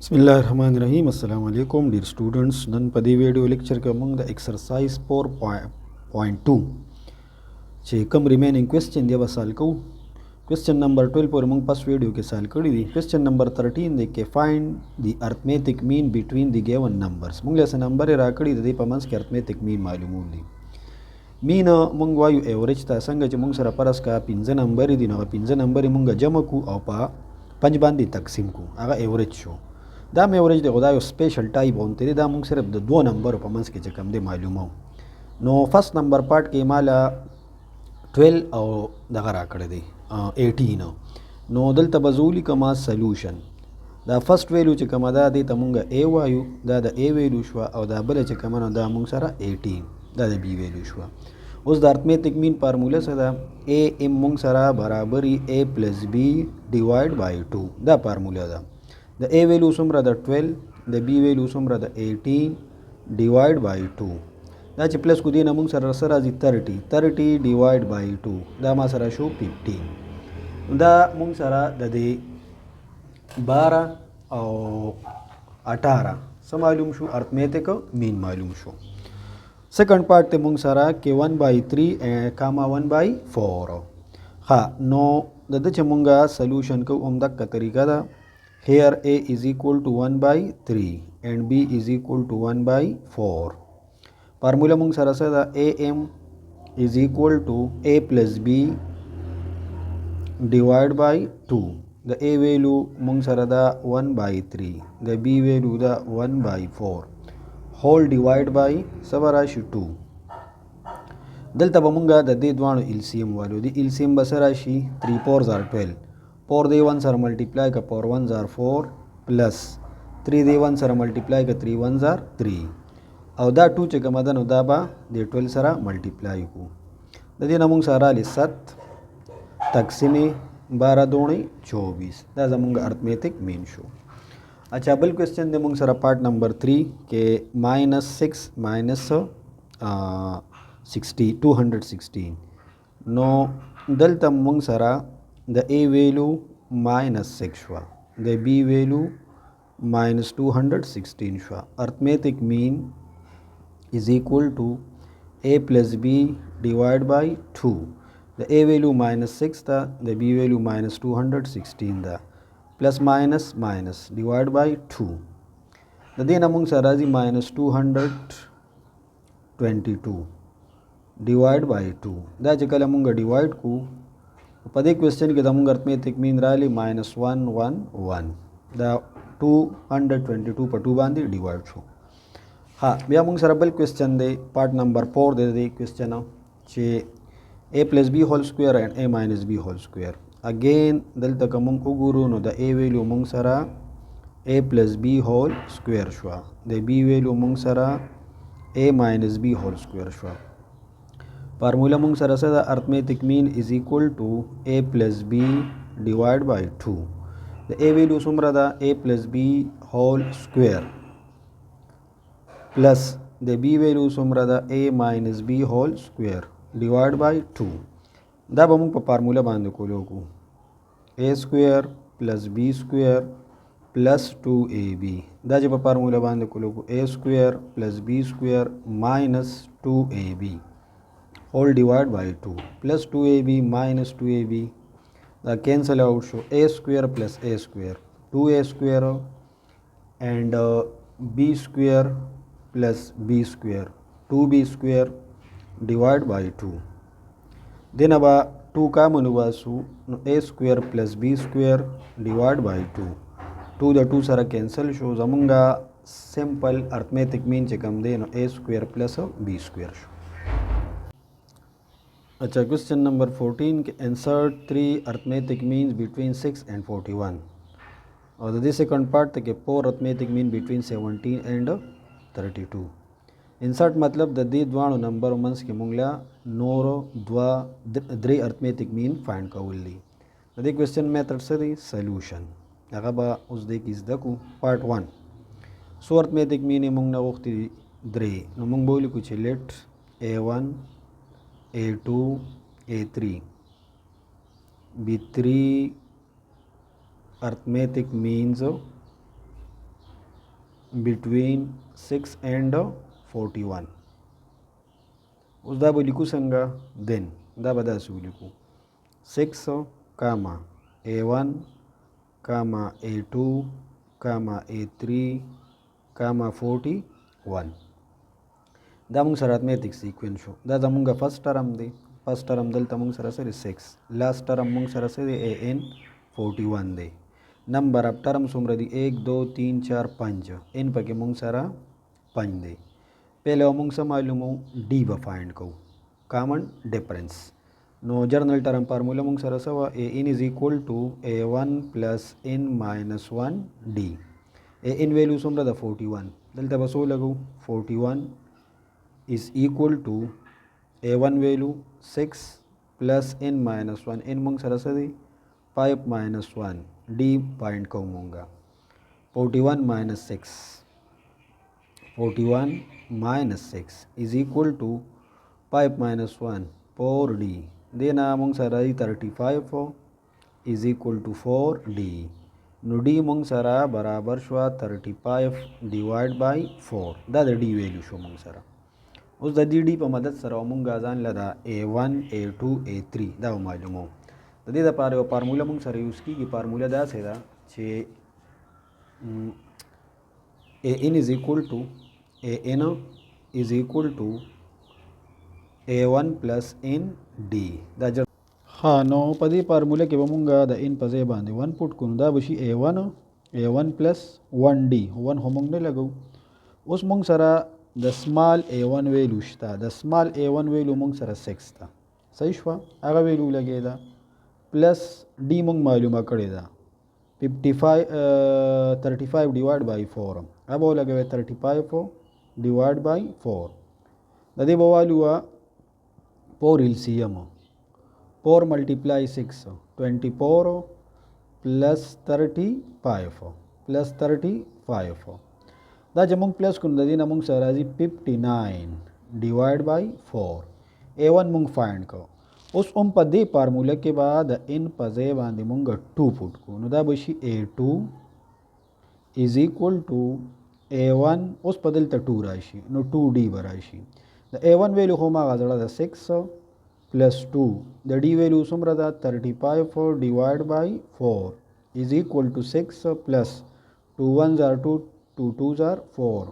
Bismillahirrahmanirrahim. Assalamu alaikum, dear students. Nan padi video lecture ke among the exercise 4.2 che come remaining question dia basal ko question number 12 पर among first video के साल करी दी question number 13 देख के find the arithmetic mean between the given numbers मंग lesson number रा करी दे पमंस के arithmetic mean मालूम होली मीन मंग वायु एवरेज ता संग च मंग सरा परस का पिंजा नंबर दी ना पिंजा नंबर मंग जमा को औपा पंज बांदी तकसीम को आगा एवरेज शो दाम एवरेज दे खुदा स्पेशल टाइप होते थे दाम सिर्फ दो नंबर पमंस के चकम दे मालूम हो नो फर्स्ट नंबर पार्ट के माला 12 और दगरा कर दे 18 नो दल तबजूली कमा सोल्यूशन दा फर्स्ट वैल्यू चकमा दा दे तमुंगा ए वायु दा ए वैल्यू शवा और दा बल चकमा दा मुंग सारा 18 दा बी वैल्यू शवा उस दा अर्थमेटिक मीन फार्मूला से दा ए एम मुंग सारा बराबरी ए प्लस बी डिवाइड बाई 2 दा फार्मूला दा the a value sumra the 12 the b value sumra the 18 divide by 2 da च प्लस को देना मुंग सरा सरा जी 30 divide by 2 दा मा सरा शो 15 दा मुंग सरा द दे 12 और 18 स मालूम शो अर्थमेटिक मीन मालूम शो सेकंड पार्ट ते मुंग सरा के 1/3 कामा 1/4 हा नो द च मुंगा सॉल्यूशन को उमदा का तरीका दा here a is equal to 1/3 and b is equal to 1/4 फार्मूला मुंग सरा सा a m is equal to a plus b divided by 2 the a value मुंग सरा दा 1/3 the b value दा 1/4 whole divide by सवराशि 2 दल तब मुंगा द दे द्वानो एलसीएम वालो दी एलसीएम बसराशि 3 4 are 12 4 दे 1 सर मल्टीप्लाई का 4 1 are 4 प्लस 3 दे 1 सर मल्टीप्लाई का 3 1 are 3 और दा 2 चेक मदन उदाबा दे 12 सरा मल्टीप्लाई को दे नमुंग सारा ले 7 तकसीमे 12 दूनी 24 दा जमुंगा अर्थमेटिक मीन शो अच्छा बल क्वेश्चन दे मुंग सरा पार्ट नंबर 3 के -6 माइनस 216 नो दल तम मुंग सरा the a value -6 shwa the b value -216 shwa arithmetic mean is equal to a plus b divided by 2 the a value -6 tha the b value -216 tha plus minus minus divided by 2 the then among sarazi -222 divide by 2 da jekala munga divide ku पदे क्वेश्चन के दमुंग arithmetic mean rally -111 द 222 पर 2 बांधी डिवाइड छो हाँ बिया मुंग सरबल क्वेश्चन दे part number 4 दे क्वेश्चन चे a plus b whole square and a minus b whole square again दल तक मुंग उगुरु नो द a वैल्यू मुंग सरा a plus b whole square शवा द b वैल्यू मुंग सरा a minus b whole square शवा फार्मूला मुंग सरा सा arithmetic mean is equal to a plus b divide by 2 the a value सुमरा दा a plus b whole square plus the b value सुमरा दा a minus b whole square divide by 2 दा बमुंग पर फार्मूला बांध को लोगो a square plus B square plus 2ab दा जब फार्मूला बांध को लोगो a square plus B square minus 2ab whole divide by 2 plus 2ab minus 2ab the cancel out so a square plus a square 2a square and b square plus b square 2b square divide by 2 then aba 2 common wasu a square plus b square divide by 2 2 the 2 sara cancel show zamunga simple arithmetic mean chekam de no a square plus b square show अच्छा question number 14 के इंसर्ट 3 arithmetic means between 6 एंड 41 और the second part के 4 arithmetic mean between 17 एंड 32 इंसर्ट मतलब the they द्वाणो नंबर मंस के मुंगला नोरो द्वा द्रे arithmetic mean find कवली द क्वेश्चन मेथड से सॉल्यूशन अगबा उस दे किस दकु पार्ट 1 सो अर्थमेटिक मीन मुंगना वक्ति द्रे नो मुंग बोली कुछ late a1 a2 a3 b3 arithmetic means between 6 and 41. اوس دا به لیکو څنګه دین دا به داسې ولیکو 6 کاما A1 کاما A2 کاما A3 کاما 41. دا موږ سره ارتمیټک سیکوینس شو. دا زمونږ فرست ټرم دی. فرست ټرم دلته موږ سره سره 6. لاست ټرم موږ سره سره AN 41 دی. نمبر اف ټرم څومره دی 1 2 3 4 5. ان پکې موږ سره 5 دی. پہلے موږ سره معلومو डी به فایند کو کامن ډیفرنس. نو جرنل ټرم فارمولا موږ سره سوا AN is equal to A1 plus N minus 1 D. AN ویلو څومره ده 41. دلته به څو لګو 41 is equal to A1 value 6 plus N minus 1. N موږ سره څه دی 5 minus 1. D find کوو موږ 41 minus 6. 41 minus 6 is equal to 5 minus 1 4D. دینا موږ سره دی 35 is equal to 4D. نو D موږ سره برابر شو 35 divide by 4. دا د D ویلو شو موږ سره. اوس د دې ډي په مدد سره موږ ځان لدا A1 A2 A3 دا معلومو. د دې لپاره یو فارمولا موږ سره یوز کیږي. فارمولا دا څه ده چې AN is equal to A1 plus ND. دا ها نو په دې فارمولا کې به موږ د n په ځای باندې 1 پټ کوو. دا به شي A1 plus 1D. 1 هم موږ نه لګو. اوس موږ سره د سمال A1 ویلو شته. د سمال A1 ویلو موږ سره 6 ده. صحیح شو. هغه ویلو لګیدا پلس D موږ معلومه کړی ده 35 divide by 4. अब लगे 35 divide by 4. दे बवालू 4 LCM 4 multiply 6 24 plus 35 دا जब प्लस कुन ददी ना मुंग सराजी 59 divide by 4. A1 मुंग फाइंड को उस पदे फार्मूला के बाद इन पजे बांधे मुंग 2 पुट को नुदा बशी A2 is equal to A1 उस पदल त 2 राशि नो 2D बराशि. द A1 वैल्यू होमा गाजड़ा द 6 प्लस 2. द D वैल्यू सुमरा द 35 divide by 4 is equal to 6 प्लस 2 1s are 2 2 2s are 4.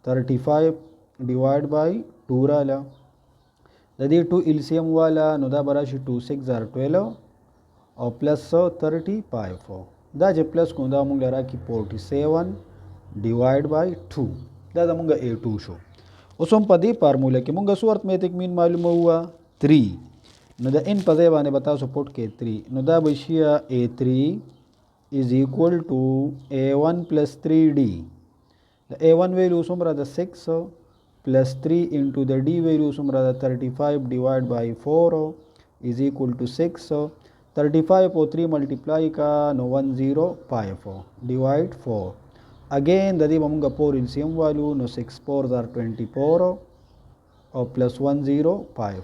35 divide by 2 राला दी 2 LCM वाला नुदा बराशी 2 6 are 12 और प्लस 35 दा जे प्लस को दा मुंग लरा की 47 डिवाइड बाई 2 दा मुंगा A2 शो. उसम पदी फार्मूला के मुंगा सुअर्थ में तक मीन मालूम हुआ 3. नुदा इन पदे बाने बताओ सपोर्ट के 3 नुदा बशिया A3 is equal to A1 plus 3D. The A1 value sumra the 6 plus 3 into the D value sumra the 35 divided by 4 is equal to 6. 35 or 3 multiply ka no 105 divide 4. Again the munga 4 LCM value no 6 4s are 24 or plus 105.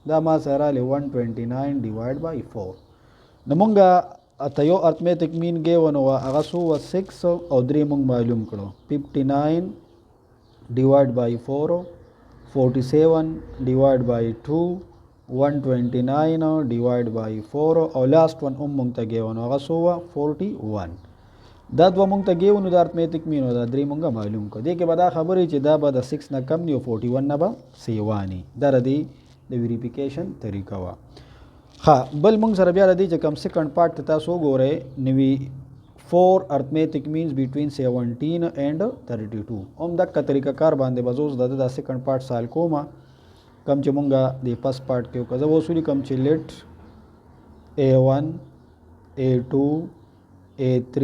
The masara 129 divided by 4. Namunga अतयो arithmetic mean गे वन हुआ अगसो व 6 और 3 मुंग मालूम करो 59 divide by 4 47 divide by 2 129 divide by 4 और last one मुंग तगे वन अगसो व 41. दाद व मुंग तगे वन अर्थमेटिक मीन होता 3 मुंगा मालूम को देखे बदा खबर है दा बदा 6 न कम नहीं 41 न बा सेवानी दरदी द वेरिफिकेशन तरीका वा. हाँ बल मुंग सर बिया रदी कम सेकंड पार्ट तथा सो गो रहे निवी 4 अर्थमेटिक मीन्स बिटवीन 17 एंड 32. ओम दक का तरीका कार बांधे बजोस दादा सेकंड पार्ट साल को मा कम च मुंगा दे फर्स्ट पार्ट के कजा वसूली कम च let A1 A2 A3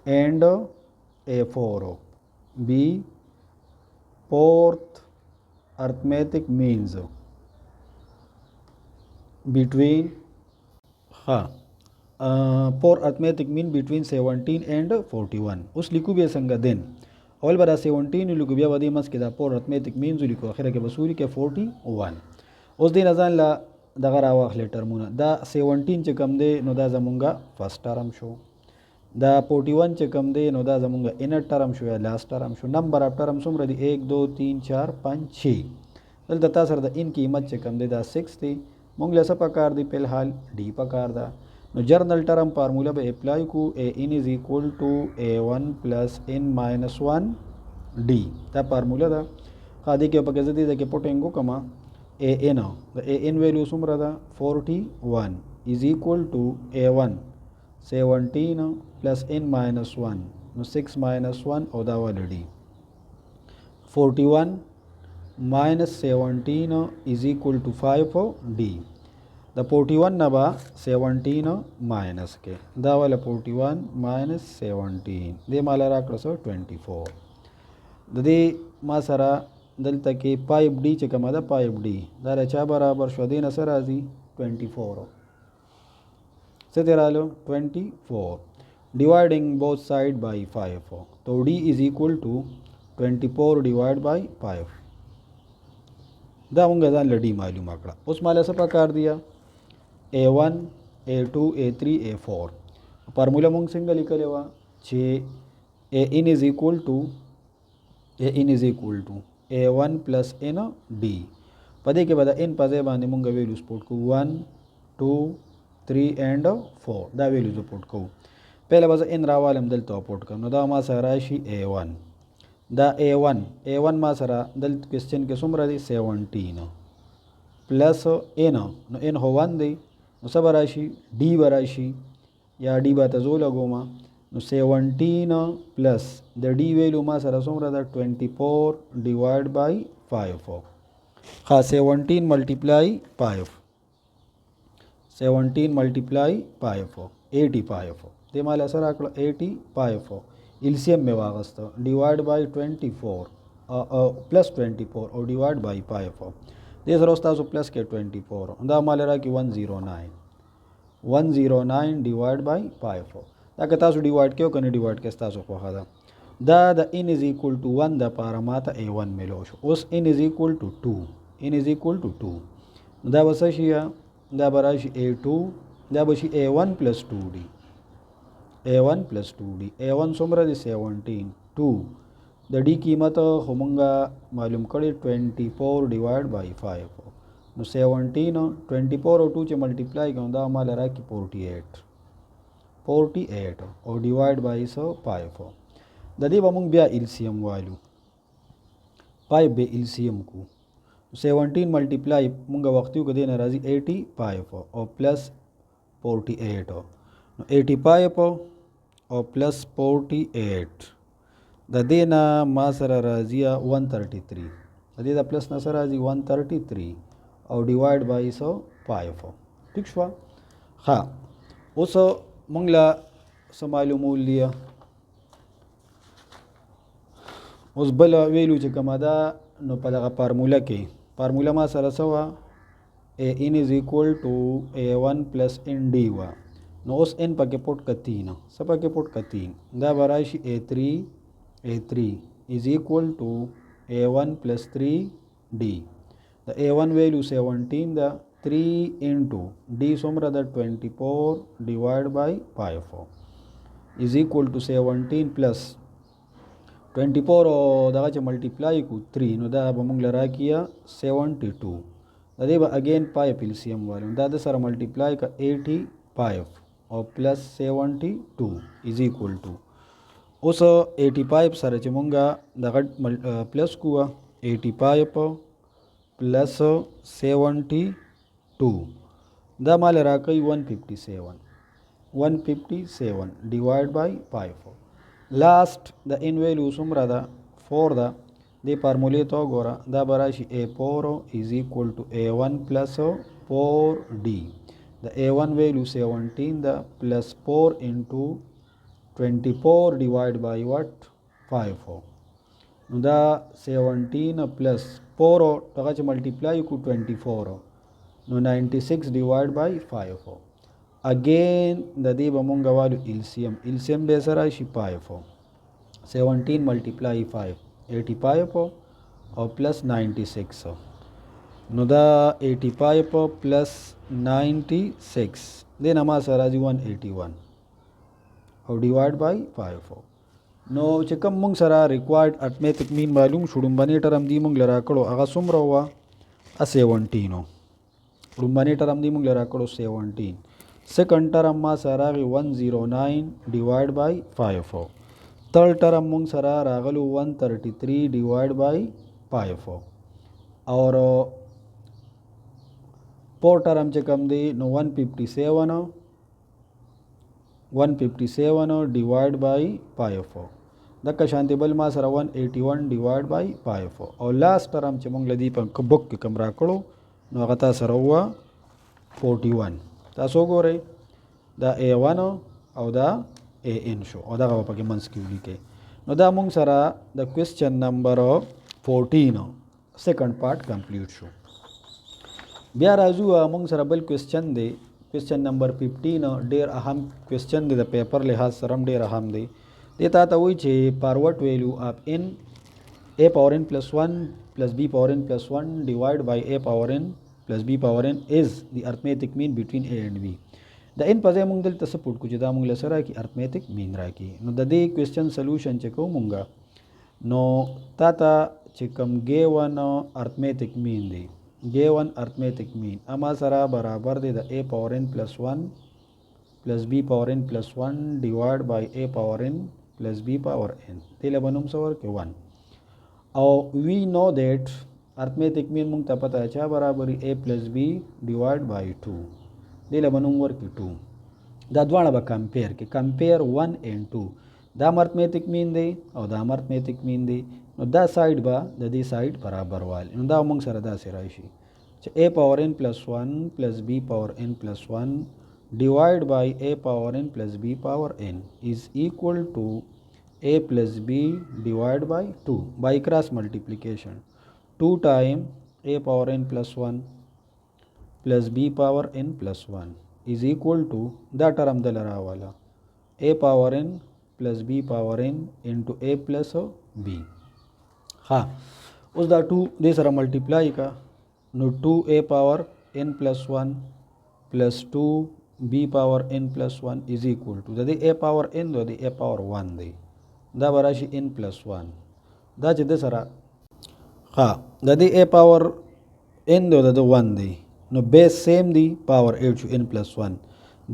and A4 be fourth arithmetic means between for arithmetic mean between 17 and 41. उस लिखू भी संगा दिन अवल बरा 17 लिखू भी वदी मस के दा for arithmetic means लिखू आखिर के बसूरी के 41. उस दिन अजान ला दगरा वाख लेटर मुना दा 17 च कम दे नो दा जमुंगा फर्स्ट टर्म शो دا 41 چې کوم دی نو دا زمونږ انر ټرم شو یا لاست ټرم شو. نمبر اف ټرم څومره دی 1 2 3 4 5 6. دلته تاسو سره د ان قیمت چې کوم دی دا 6 دی. مونږ له څه پکار دی په حال डी پکار دا. نو جرنل ټرم فارمولا به اپلای کو a n is equal to a1 plus n minus 1 d. دا فارمولا دا خاطی کې په کې زدي د کې پټینګو کما a n د a n ویلیو څومره ده 41 is equal to a1 17 plus n minus 1 نو 6 minus 1 او دا ول d. 41 minus 17 is equal to 5 d. د 41 نه با 17 ماینس کې دا ول 41 minus 17 دې مال راکړو 24. د دې ما سره دلته کې پایپ डी چې کومه ده پایپ डी دا چا برابر شو دې نه سره راځي 24 څه دی رالو 24 dividing both side by 5 तो d is equal to 24 divided by 5 دا مونږ ځان لډي معلومه کړه. اوس مال څه پکار دیا a1 a2 a3 a4 فارمولا مونږ څنګه لیکلې و چې a n is equal to a1 plus n d. پدې کې به د n په ځای باندې مونږ ویلیوز پټ کو 1 2 3 and 4 دا ویلیوز پټ کو. پہله به n راوالم دلته پټ کوم نو دا ما سره راشي a1 دا a1 ما سره دلته کوېسچن کې څومره دی 17 پلس n نو n هو 1 دی نو څه به راشي d به راشي یا d به ته زو لګوم نو 17 پلس د d ویلیو ما سره څومره ده 24 ډیوایډ بای 5 ها 17 ملټیپلای 5 17 ملټیپلای 5 85 دې مال سره راکړه 85 एलसीएम में वागस्त divide by 24 प्लस 24 और divide by 5 दे सरोस्ता so plus के 24 दा माल रा की 109 divide by 5 दा कता सो डिवाइड क्यों कने डिवाइड के स्ता सो खा दा द n इज इक्वल टू 1 द पारमाता a1 मिलो उस n इज इक्वल टू 2 दा बसशिया दा बराशी a2 दा बशी a1 plus 2d a1 plus 2d a1 څومره دی 17 2 د d قیمت همغه معلوم کړي 24 ډیوایډ بای 5 نو 17 24 او 2 چې ملټیپلای کوم دا مال راکې 48 او ډیوایډ بای 5 د دې به موږ بیا LCM والو 5 به LCM کو 17 ملټیپلای موږ وختیو کې نه راځي 85 او پلس 48 85 او پلس 48 د دې نه ما سره راځي 133 د دې د پلس نه سره راځي 133 او ډیوایډ بای 5 ٹھیک شو. ها اوس موږ لا معلومول دي اوس بل ویلو چې کومه ده نو په دغه فارمولا ما سره سوا n is equal to a1 plus n d وا نو اوس n پکې پټ کتین سپا کې پټ کتین دا براشي a3 is equal to a1 plus 3d the a1 value 17 the 3 into d څومره ده 24 divided by 5 is equal to 17 plus 24 او دغه چې ملټیپلای کو 3 نو دا به موږ لرا کیا 72 دا دی به اگین 5 LCM والو دا د سره ملټیپلای کا 85 और प्लस 72 is equal to उस 85 سره چې مونږه دغه پلس کوه 85 plus 72 دا مال راکې 157 divide by 5 last the n value څومره ده 4 ده د فارمولې ته ګوره دا براشي a4 is equal to a1 plus 4d the a1 value 17 the plus 4 into 24 divided by what 5 no the 17 plus 4 taka ch multiply ku 24 no 96 divided by 5 again the di bamunga valu LCM be sara shi 5 17 multiply 5 85 or plus 96 no the 85 plus 96 then ama sara ji 181 او ډیوایډ بای 5 نو چې کوم مونږ سره ریکوایرډ ارثمیټک مین معلوم شو ډومبني ټرم دی مونږ لرا کړو هغه څومره وه 17 نو ډومبني ټرم دی مونږ لرا کړو 17 سیکنډ ټرم ما سره راغی 109 ډیوایډ بای 5 تھرڈ ټرم مونږ سره راغلو 133 ډیوایډ بای 5 اور فور ټرم چې کوم دی نو 157 ډیوایډ بای 5 دغه شانتي بل ما سره 181 ډیوایډ بای 5 او لاست ټرم چې مونږ لدی په بک کې کم را کړو نو هغه تاسو سره هوا 41 تاسو ګورئ دا A1 او دا AN شو او دا په کې منځ کې ولیکئ نو دا مونږ سره د کوېسچن نمبر 14 سیکنډ پارت کمپلیټ شو بیا راځو مونږ سره بل کوېسچن دی کوېسچن نمبر 15 ډیر اهم کوېسچن دی د پیپر لحاظ سره هم ډیر اهم دی دې تا ته وایي چې فارورډ ویلیو اف n a power n plus 1 plus b power n plus 1 divided by a power n plus b power n is the arithmetic mean between a and b د n په ځای مونږ دلته څه پوټ کو چې دا مونږ له سره کې ارثمیټک مین راکړي نو د دې کوېسچن سولوشن چې کوو مونږه نو تا ته چې کوم ګیون ارثمیټک مین دی ګیون ارثمیټک مین اما سره برابر دی د a power n plus 1 plus b power n plus 1 divided by a power n plus b power n دې له بنوم سور کې 1 او we know that arithmetic mean مونږ ته پته چا برابري a plus b divided by 2 دې له بنوم ورکې 2 دا دواړه به کمپیر کې کمپیر 1 and 2 دا arithmetic mean دی او دا arithmetic mean دی نو دا سایډ به د دې سایډ برابر والی نو دا مونږ سره داسې راشي چې a power n plus 1 plus b power n plus 1 divided by a power n plus b power n is equal to a plus b divided by 2 by cross multiplication 2 times a power n plus 1 plus b power n plus 1 is equal to دا ټرم د لرا والا a power n plus b power n into a plus b ها اوس دا 2 دې سره ملټیپلای کا نو 2a power n plus 1 plus 2b power n plus 1 is equal to د دې a power n د دې a power 1 دی دا براشي n plus 1 دا چې د سره ها د دې a power n د 1 دی نو بیس سیم دی پاور 8 شو n plus 1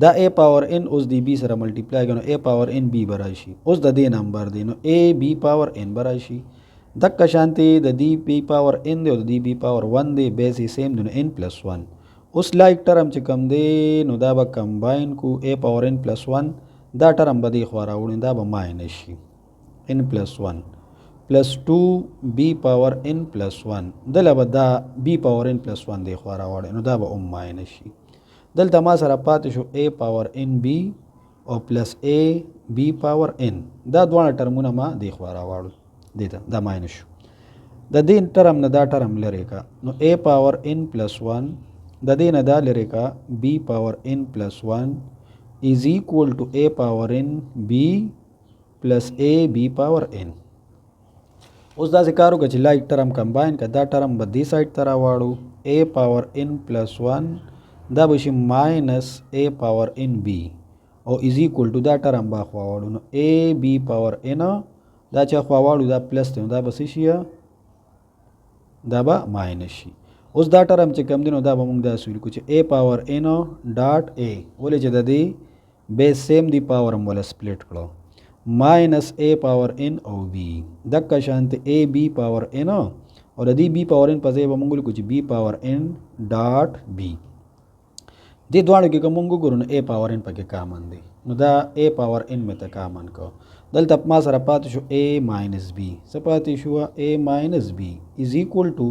دا a power n اوس دی b سره ملټیپلای کنو a power n b براشي اوس د دې نمبر دی نو a b power n براشي دک شانتی د دی b power n دی او د دی b power 1 دی بیس سیم دی نو n plus 1 اوس لایک ټرم چې کم دی نو دا به کمباین کو a power n plus 1 دا ټرم به دی خو راوړي دا به ماینس شي n plus 1 plus 2b power n plus 1 دله به دا b power n plus 1 دی خو راوړي نو دا به ماینس شي دلته ما سره پاتې شو a power n b او plus a b power n دا دوه ټرمونه ما دی خو راوړل دیتا دا ماینس شو د دې ټرم نه دا ټرم لري کا نو a power n plus 1 د دې نه دا لري کا b power n plus 1 is equal to a power n b plus a b power n اوس دا ذکر وکړه چې لایک ټرم کمباین کا دا ټرم به دې سایډ ته راوړو a power n plus 1 دا به شي ماینس a power n b او is equal to دا ټرم به خو واړو نو a b power n دا چې خو واړو دا پلس دی دا به څه شي دا به ماینس شي اوس دا ټرم چې کم دی نو دا به موږ داسې ولیکو چې a power n ډاټ a ولې چې د دې بیس سیم دی پاور هم ولا سپلیټ کړو ماینس a power n او b دغه شانت a b power n او د دې b power n په ځای به موږ لیکو چې b power n ډاټ b دې دواړو کې کوم موږ ګورو نو a power n پکې کامن دی نو دا a power n مې ته کامن کو دلته ما سره پاتې شو a minus b څه پاتې شو a minus b is equal to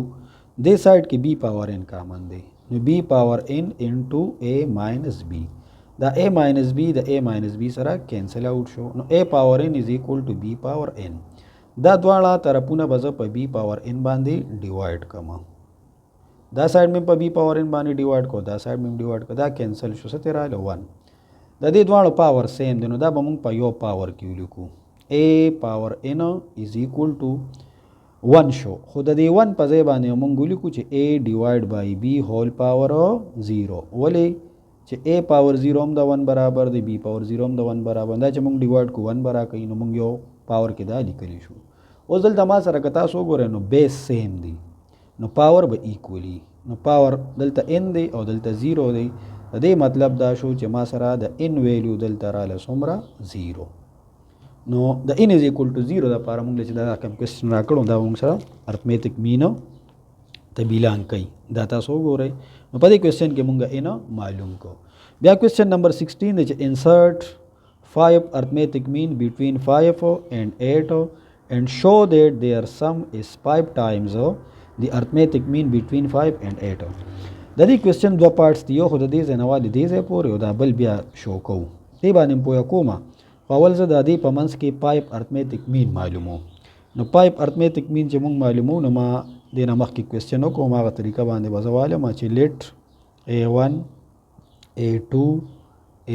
دې سایډ کې b power n کامن دی نو b power n into a minus b دا a minus b د a minus b سره کینسل آوټ شو نو a power n is equal to b power n دا دواړه طرفونه به زه په b power n باندې ډیوایډ کوم دا سایډ مې په b power n باندې ډیوایډ کو دا سایډ مې ډیوایډ کو دا کینسل شو څه تیرا له 1 د دې دواړو پاور سیم دی نو دا به موږ په یو پاور کې ولیکو a power n is equal to 1 شو خو د دې 1 په ځای باندې موږ ولیکو چې a divided by b whole power 0 ولې چې a پاور 0 هم د 1 برابر دی b پاور 0 هم د 1 برابر دا چې موږ ډیوایډ کو 1 برابر کوي نو موږ یو پاور کې دا لیکلی شو. اوس دلته ما سره که تاسو وګورئ نو بیس سیم دی نو پاور به ایکولی نو پاور دلته n دی او دلته 0 دی. د دې مطلب دا شو چې ما سره د n ویلیو دلته راله څومره 0 نو د n از ایکول ټو 0 د لپاره موږ چې دا کوم کوېسچن راکړو دا موږ سره ارتمیټک مین تبیلان کوي دا تاسو وګورئ نو په دې کوېسچن کې موږ n معلوم کو. بیا کوېسچن نمبر 16 دی چې انسرټ 5 arithmetic mean between 5 and 8 and show that their sum is 5 times the arithmetic mean between 5 and 8. د دې کوېسچن دوه پارټس دي یو خو د دې ځای نه والي دې ځای پورې او دا بل بیا شو کوو دې باندې پوهه کومه خو اول زه د دې په منځ کې 5 arithmetic mean معلومو نو 5 arithmetic mean چې موږ معلومو نو ما دې نه مخکې کوېسچن وکړو هغه طریقه باندې به زه وایم چې لیټ A1 A2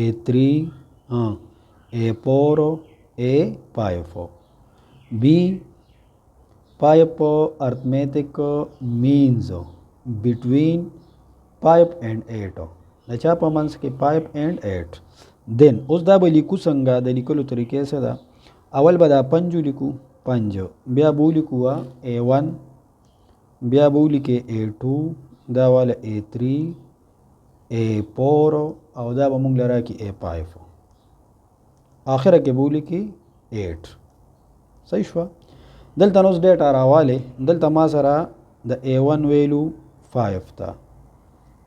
A3 A4 A5 B 5 arithmetic means between 5 and 8 د چا په منځ کې 5 and 8 دین اوس دا به لیکو څنګه د لیکلو طریقې څه ده اول به دا 5 لیکو 5 بیا به ولیکو A1 بیا به ولیکې A2 دا والا A3 A4 او دا به موږ لره کې A5 آخره کې به ولیکې 8 صحیح شوه. دلته نو اوس ډیټا راواله دلته ما سره د A1 ویلو 5 ته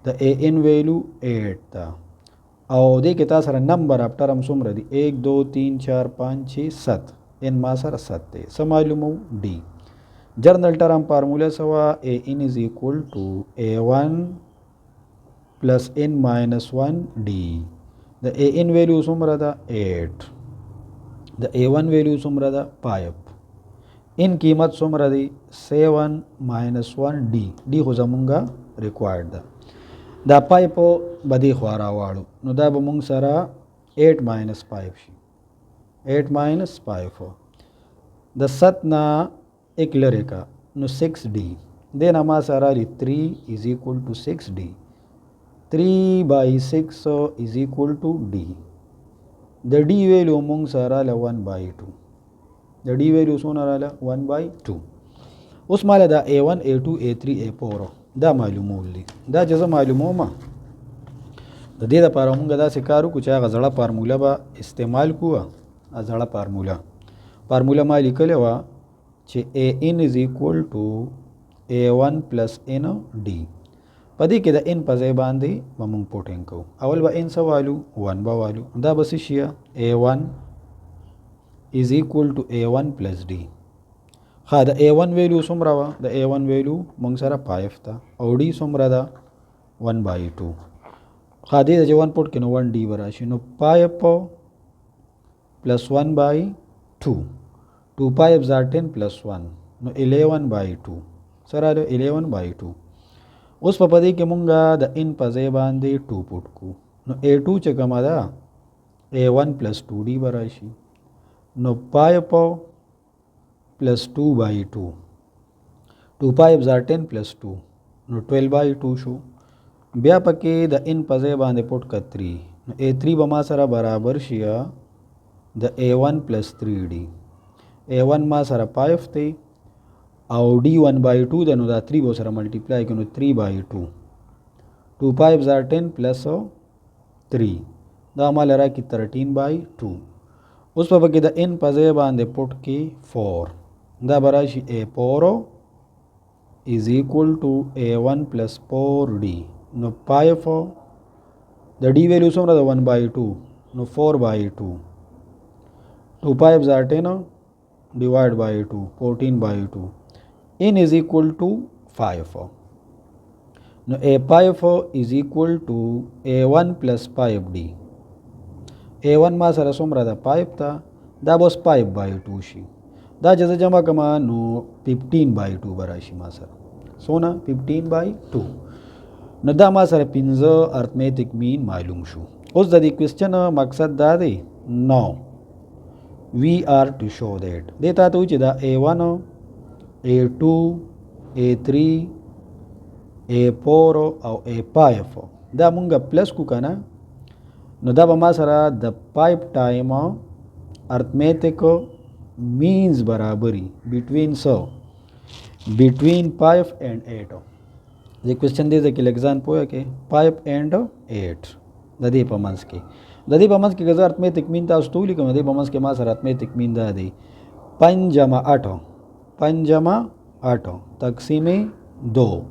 د AN ویلو 8 ته او دې کې تاسو سره نمبر اف ټرم څومره دي 1 2 3 4 5 6 7 n ما سره 7 دی څه معلومو d جرنل ټرم فارموله سوا AN is equal to A1 plus n minus 1 d د AN ویلو څومره ده 8 د A1 ویلو څومره ده 5 ان قیمت څومره دی 7 minus 1 d d خو زمونږه ریکوایرډ ده دا پای په بدی خوا راواړو نو دا به مونږ سره 8 minus 5 شي 8 minus 5 د 7 نه एक लरे का no 6d then हमारा सारा 3 is equal to 6d 3 by 6 is equal to d the d value मौंग सारा ला 1 by 2 the d value सोना रहा 1 by 2 उस माला दा a1 a2 a3 a4 دا मालूमो ली دا जैसा मालूमो मा د دې لپاره موږ دا سکارو کو چې هغه زړه فارموله به استعمال کوه زړه فارموله ما لیکلې وه چې an is equal to a1 plus n d په دې کې د n په ځای باندې به موږ پوټینګ کوو اول به n څه والو 1 به والو دا به څه شي a1 is equal to a1 plus d ښه د a1 ویلو څومره وه د a1 ویلو موږ سره 5 ته او d څومره ده 1 by 2 ښه دې چې 1 پوټ کې نو 1 d به راشي نو 5 plus 1 by 2 2 5 are 10 plus 1 نو 11 by 2 سره 11 by 2 اوس په پدې کې مونږه د n په ځای باندې 2 پټ کو نو a2 چې کومه ده a1 plus 2d به راشي نو 5 plus 2 by 2 2 5 are 10 plus 2 نو 12 by 2 شو بیا پکې د n په ځای باندې پټ ک 3 نو a3 به ما سره برابر شي د a1 plus 3d a1 ما سره 5 دی او d1 by 2 د نو دا 3 به سره ملټیپلای کړو 3 by 2 2 5 are 10 plus 3 دا مال راکې 13 by 2 اوس په کې د n په ځای باندې پټ کې 4 دا براشي a4 is equal to a1 plus 4d نو 5 د d ویلیو څومره ده 1 by 2 نو 4 by 2 2 5 are 10 divide by 2 14 by 2 n is equal to 5 now a5 is equal to a1 plus 5d a1 ما سره څومره ده 5 ته دا بس 5 by 2 شي دا چې جمع کما نو 15 by 2 براشي ما سره سونه 15 by 2 نو دا ما سره 15 arithmetic mean معلوم شو اوس د دې کوېسچن مقصد دا دی نو we are to show that دیتا ته چې دا a1 a2 a3 a4 او a5 دا مونږه پلس کو کنه نو دا به ما سره د پایپ ټایم ارتمیټک مینز برابري بټوین پایپ اینڈ 8 د کوېسچن دی ځکه لګځان پوهه کې پایپ اینڈ 8 د دې په منځ کې که زه ارتمیټک مین تاسو ته ولیکم د دې په منځ کې ما سره ارتمیټک مین دا دی 5/8 تقسیم 2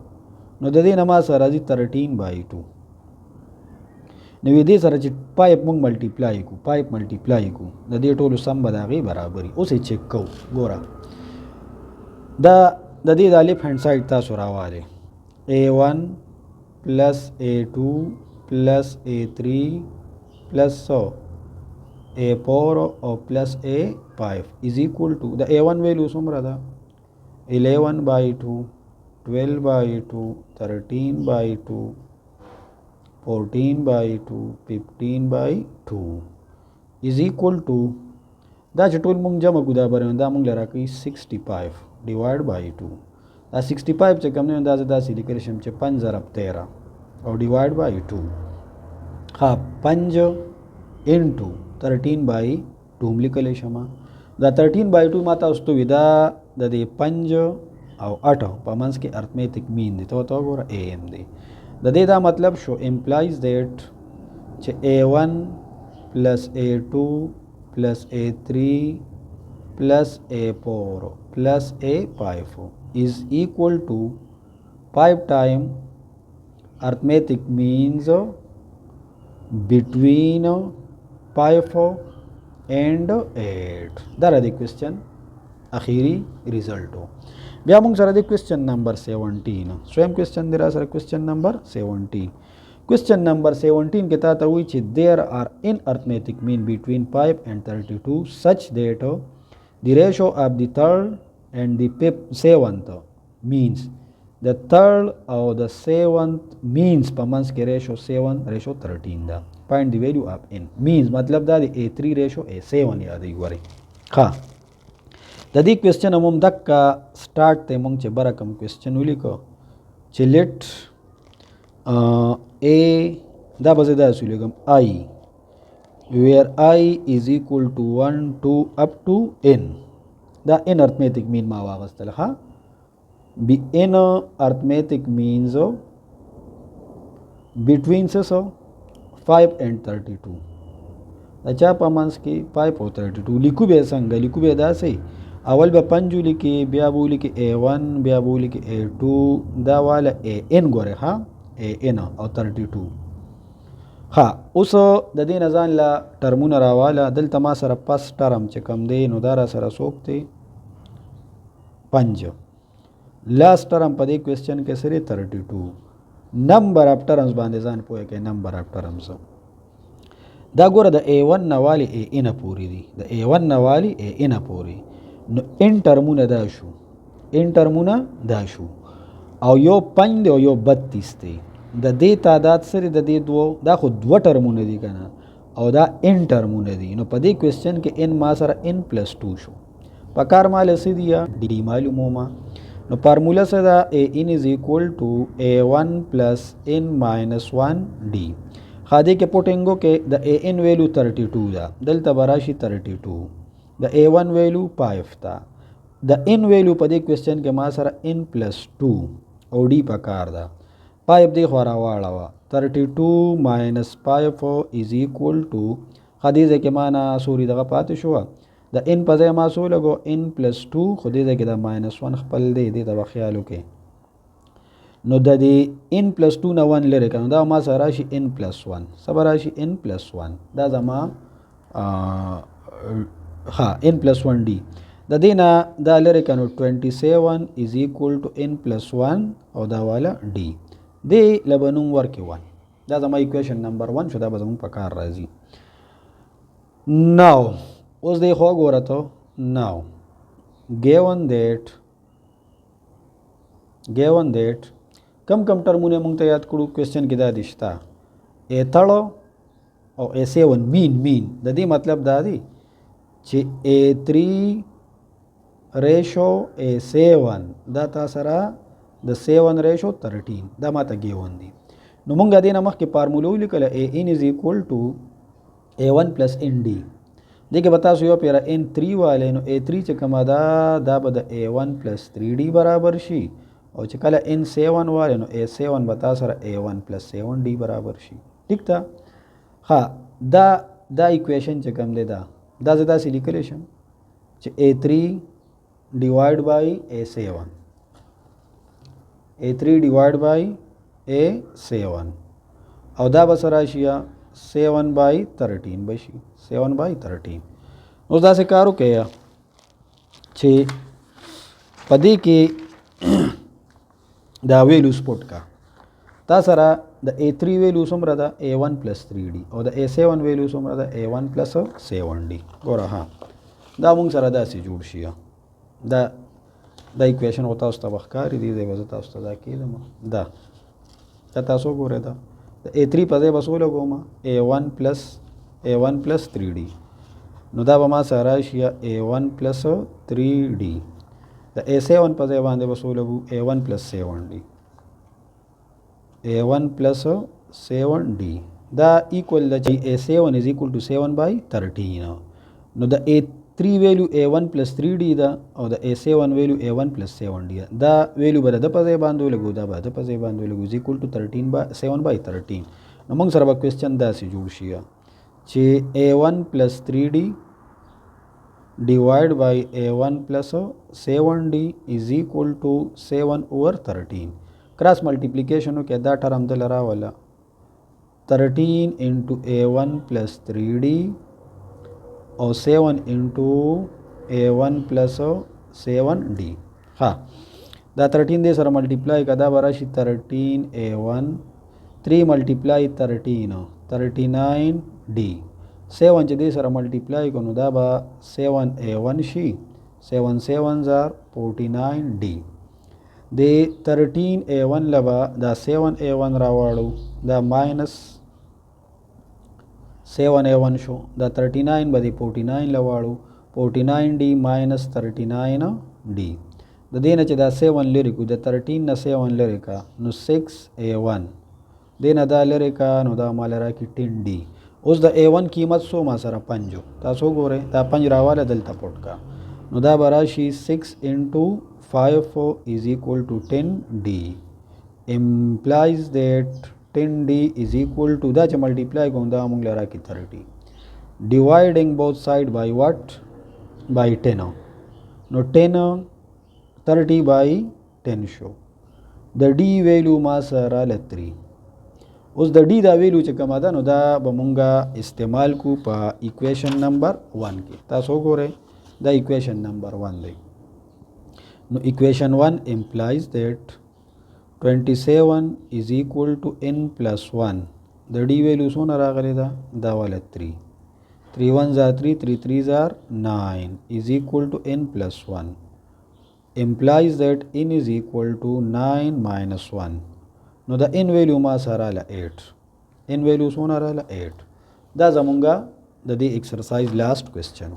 نو د دې نه ما سره راځي 13/2 نو دې سره چې پایپ مونږ ملټیپلای کو د دې ټولو سم به د هغې برابري. اوس یې چیک کوو. ګوره دا د دې د لیفټ هینډ سایډ تاسو راوالی A1 پلس A2 پلس A3 پلس A4 او پلس A5 از ایکول ټو د A1 ویلو څومره ده 11/2 12/2 13/2 14/2 15/2 is equal to دا چې ټول مونږ جمع کو دا برابر دا مونږ لرا کوي 65 ډیوایډ بای 2 دا 65 چې کوم نه اندازه داسې لیکل شم چې 5/13 او ډیوایډ بای 2 ها 5 انټو 13/2 لیکل شم دا 13/2 ماته اوس ته ودا د دې 5 او 8 په منځ کې ارتمیټک مین دی ته وګوره am دی د دې دا مطلب شو implies that چې A1 plus A2 plus A3 plus A4 plus A5 is equal to 5 time arithmetic means between 5 and 8 دا را دی کوېسچن اخیری ریزلټ و. بیا موږ سره دی کوېسچن نمبر 17 سویم کوېسچن دی را سره کوېسچن نمبر 17 کې تا ته وایي چې there are in arithmetic mean between 5 and 32 such that the ratio of the third and the seventh means the third or the seventh means په منځ کې ratio 7/13 ده. find the value of n means مطلب دا دی A3 ratio A7 یادوي. ګورئ ښه د دې کوېسچن هم دکه سټارټ ته مونږ چې بره کوم کوېسچن ولیکو چې لیټ A دا به زه داسې ولیکم I where I is equal to 1 2 up to n دا n arithmetic mean ما واغستل ها be n arithmetic means between 5 and 32 دا چا په منځ کې 5 او 32 لیکو به څنګه لیکو به داسې اول به 5 لیکي بیا به لیکي A1 بیا به لیکي A2 دا والا AN ګوره ها AN او 32 ها اوس د دې نه ځان لا ټرمونه راواله دلته ما سره پس ټرم چې کم دی نو دا را سره څوک دی 5 لاست ټرم په دې کوېسچن کې سره 32 نمبر اف ټرمز باندې ځان پوهه کې نمبر اف ټرمز دا ګوره د A1 نوالی AN پوری دی د A1 نوالی AN پوری نو ان ټرمونه دا شو او یو 5 دی او یو 32 دی د دې تعداد سره د دې دوه دا خو دوه ټرمونه دي کنه او دا ان ټرمونه دي نو په دې کوېسچن کې ان ما سره n+2 شو په کار مال سي دی ډي معلومه ما نو فارمولا سره دا n is equal to A1 plus n minus 1 d خاده کې پټینګو کې د an ویلو 32 دا دلته براشي 32 د A1 ویلو 5 تا د n ویلو په دې کوېسچن کې ما سره n+2 او d په کار دا 5 دی خورا واړه 32 minus 5 is equal to خدیزه کې معنا سوري دغه پاتې شو د n په ځای ما سو لګو n+2 خدیزه کې د -1 خپل دی د خیال وکي نو د دې n+2 نه 1 لري کنه دا ما سره راشي n+1 صبر راشي n+1 دا زما ها n+1 d د دې نه دا لري کنه 27 is equal to n+1 او دا والا d دی لبنوم ورکی 1 دا زما ایکویشن نمبر 1 شو دا به زموږ په کار راځي. ناو اوس دی خو ګوره ته ناو given that کم ټرمونه موږ ته یاد کړو کوېسچن کې دا دي شته A3 او A7 مین د دې مطلب دا دی چې A3 ریشو A7 دا تا سره د 7/13 دا ماته given دي نو مونږ دې نه مخکې فارموله ولیکله an is equal to A1 plus n d देखिए बता सो यो पेरा N3 वाले no A3 च कमा दा बद A1 plus 3D बराबर शी और चकला N7 वाले नो A7 बता सर A1 प्लस 7D बराबर शी ठीक था हाँ दा इक्वेशन च कम दे दा ज़्यादा सी लिखलेशन च A3 divide by A7 A3 divide by A7 और दा बसराशिया 7/13 बशी 7/13 उसदा से कारो कया छे पदी के दा वैल्यू स्पोर्ट का ता सरा द A3 वैल्यू समरा दा A1 प्लस 3D और द A7 वैल्यू समरा दा A1 प्लस 7D गोरा हाँ दा मुंग सरा दा से जुड़ शिया दा इक्वेशन होता उस्ता बखकारी दी दे बजता उस्ता दा की दा ता सो गोरे दा A3 पदे बसो लगोमा A1 प्लस 3D नुदा बमा सारा शिया A1 plus 3D the A7 पदे बांधे बसो लगू A1 plus 7D A1 plus 7D द इक्वल द A7 is equal to 7/13 no द A3 value A1 plus 3D दा और the A7 value A1 plus 7D दा वैल्यू बरद पदे बांधो लगू दा बद पदे बांधो लगू इज इक्वल टू 7/13 नमंग सरबा क्वेश्चन दा से जुड़ शिया चे A1 plus 3D divide by A1 plus 7D is equal to 7/13 cross multiplication हो क्या दा टर्म दे लरा वाला 13 इंटू A1 प्लस 3D और 7 इंटू A1 प्लस 7D हाँ दा 13 दे सर मल्टीप्लाई का दा बराशी 13 A1 3 मल्टीप्लाई 13 39D 7 च दे सर मल्टीप्लाई को दा बा 7 A1 शी 7 7 जार 49D दे 13 A1 लबा दा 7 A1 रावाड़ू दा माइनस 7 A1 शो दा 39 बदी 49 लवाड़ू 49D माइनस 39D द देना च दा 7 लिरिकू दा 13 न 7 लिरिका नु 6 A1 देना दा लिरिका नु दा मालरा की 10D उस द A1 कीमत सो मा सरा पंजो ता सो गोरे ता पंज रावाला दलता पोटका नु दा बराशी 6 इंटू 5 is equal to 10D implies that 10D is equal to दा च मल्टीप्लाई को दा मुंग लरा की 30 dividing both side by what by 10 नो 10 30 by 10 शो द D वैल्यू मा सरा 3 उस द D दा वैल्यू च कमा दा नो दा बमुंगा इस्तेमाल को पा इक्वेशन नंबर 1 के ता सो गोरे दा equation number 1 they know equation 1 implies that 27 is equal to n plus 1 the D value so ना रागले दा वाला 3 3 1 जार 3 3 3 जार 9 is equal to n plus 1 implies that n is equal to 9 minus 1 नो द n वैल्यू मा सराला 8 n value सोना रहा 8 दा जमुंगा द दी एक्सरसाइज लास्ट क्वेश्चन